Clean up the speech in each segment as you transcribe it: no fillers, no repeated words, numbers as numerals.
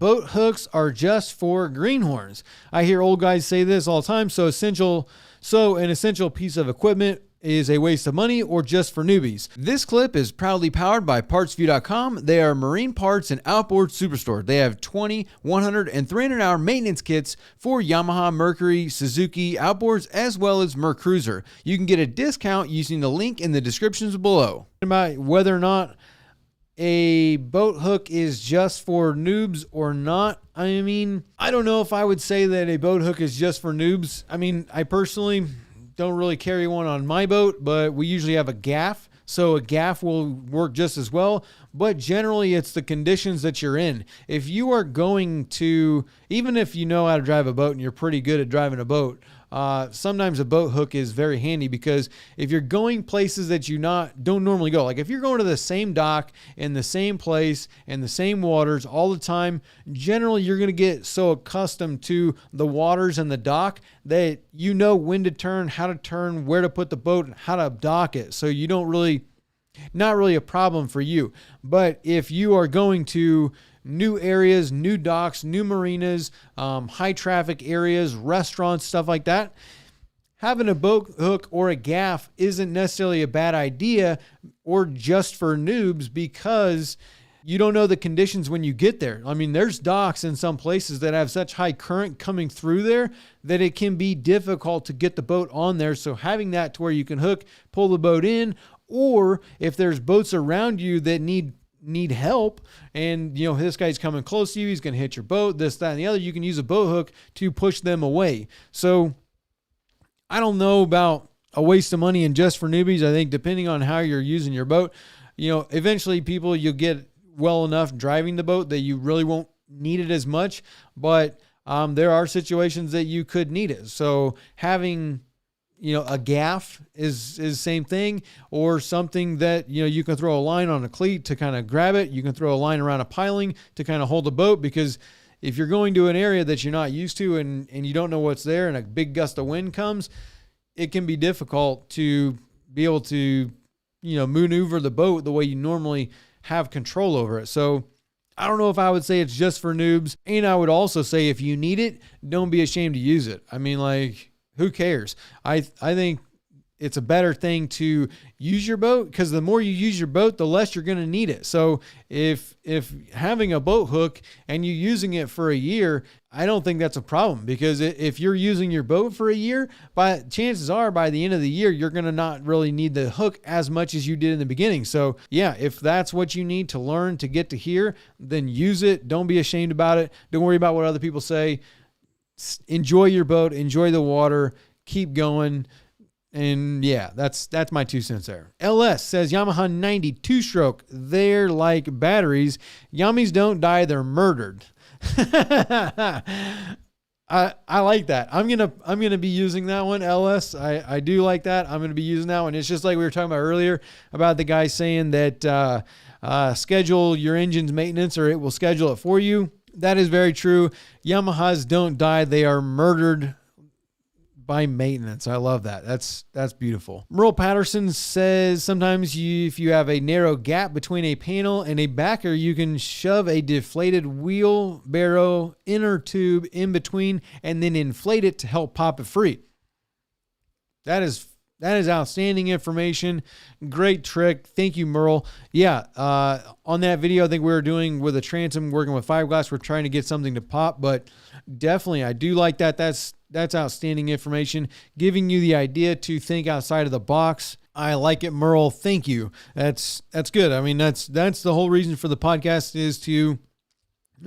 Boat hooks are just for greenhorns. I hear old guys say this all the time. So an essential piece of equipment is a waste of money or just for newbies. This clip is proudly powered by PartsView.com. They are marine parts and outboard superstore. They have 20, 100, and 300-hour maintenance kits for Yamaha, Mercury, Suzuki outboards, as well as Mercruiser. You can get a discount using the link in the descriptions below. About whether or not a boat hook is just for noobs or not, I mean, I don't know if I would say that a boat hook is just for noobs. I mean, I personally don't really carry one on my boat, but we usually have a gaff, so a gaff will work just as well. But generally, it's the conditions that you're in. If you are going to, even if you know how to drive a boat and you're pretty good at driving a boat, sometimes a boat hook is very handy, because if you're going places that you don't normally go, like if you're going to the same dock in the same place in the same waters all the time, generally you're going to get so accustomed to the waters and the dock that you know when to turn, how to turn, where to put the boat, and how to dock it. So you don't really, not really a problem for you. But if you are going to new areas, new docks, new marinas, high traffic areas, restaurants, stuff like that, having a boat hook or a gaff isn't necessarily a bad idea or just for noobs, because you don't know the conditions when you get there. I mean, there's docks in some places that have such high current coming through there that it can be difficult to get the boat on there. So having that to where you can hook, pull the boat in, or if there's boats around you that need help, and you know this guy's coming close to you, he's going to hit your boat, this, that, and the other, you can use a boat hook to push them away. So I don't know about a waste of money and just for newbies. I think depending on how you're using your boat, you know, eventually you'll get well enough driving the boat that you really won't need it as much, but there are situations that you could need it. So having, you know, a gaff is same thing, or something that, you know, you can throw a line on a cleat to kind of grab it. You can throw a line around a piling to kind of hold the boat, because if you're going to an area that you're not used to and you don't know what's there and a big gust of wind comes, it can be difficult to be able to, you know, maneuver the boat the way you normally have control over it. So I don't know if I would say it's just for noobs. And I would also say if you need it, don't be ashamed to use it. I mean, like, who cares? I think it's a better thing to use your boat, because the more you use your boat, the less you're going to need it. So if having a boat hook and you using it for a year, I don't think that's a problem, because if you're using your boat for a year, chances are by the end of the year, you're going to not really need the hook as much as you did in the beginning. So yeah, if that's what you need to learn to get to here, then use it. Don't be ashamed about it. Don't worry about what other people say. Enjoy your boat, enjoy the water, keep going. And yeah, that's my 2 cents there. LS says Yamaha 90 2-stroke. They're like batteries. Yamahas don't die, they're murdered. I like that. I'm gonna be using that one, LS. I do like that. I'm gonna be using that one. It's just like we were talking about earlier about the guy saying that schedule your engine's maintenance or it will schedule it for you. That is very true. Yamahas don't die. They are murdered by maintenance. I love that. That's beautiful. Merl Patterson says sometimes if you have a narrow gap between a panel and a backer, you can shove a deflated wheelbarrow inner tube in between and then inflate it to help pop it free. That is outstanding information. Great trick. Thank you, Merl. Yeah, on that video I think we were doing with a transom, working with fiberglass, we're trying to get something to pop, but definitely I do like that. That's outstanding information, giving you the idea to think outside of the box. I like it, Merl. Thank you. That's good. I mean, that's the whole reason for the podcast, is to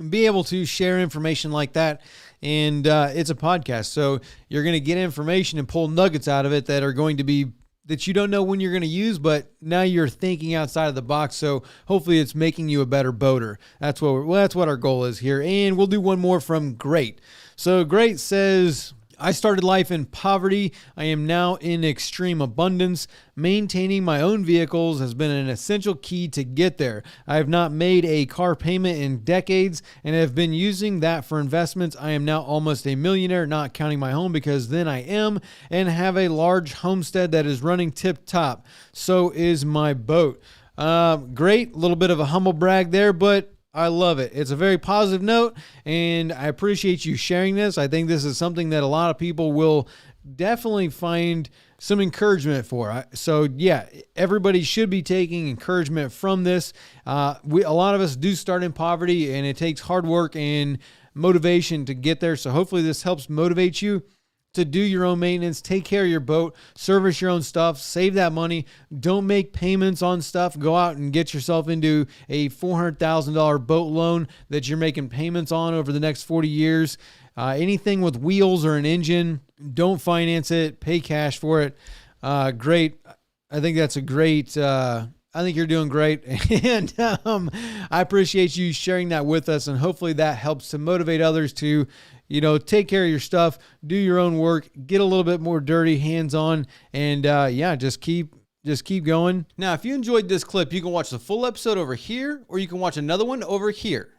be able to share information like that. And it's a podcast, so you're going to get information and pull nuggets out of it that are going to be, that you don't know when you're going to use, but now you're thinking outside of the box. So hopefully it's making you a better boater. That's what our goal is here. And we'll do one more from Great. So Great says, I started life in poverty. I am now in extreme abundance. Maintaining my own vehicles has been an essential key to get there. I have not made a car payment in decades and have been using that for investments. I am now almost a millionaire, not counting my home, because then I am, and have a large homestead that is running tip top. So is my boat. Great. A little bit of a humble brag there, but I love it. It's a very positive note, and I appreciate you sharing this. I think this is something that a lot of people will definitely find some encouragement for. So yeah, everybody should be taking encouragement from this. A lot of us do start in poverty, and it takes hard work and motivation to get there. So hopefully this helps motivate you to do your own maintenance, take care of your boat, service your own stuff, save that money. Don't make payments on stuff. Go out and get yourself into a $400,000 boat loan that you're making payments on over the next 40 years. Anything with wheels or an engine, don't finance it. Pay cash for it. Great. I think that's a great... I think you're doing great, and I appreciate you sharing that with us, and hopefully that helps to motivate others to, take care of your stuff, do your own work, get a little bit more dirty, hands-on, and just keep going. Now, if you enjoyed this clip, you can watch the full episode over here, or you can watch another one over here.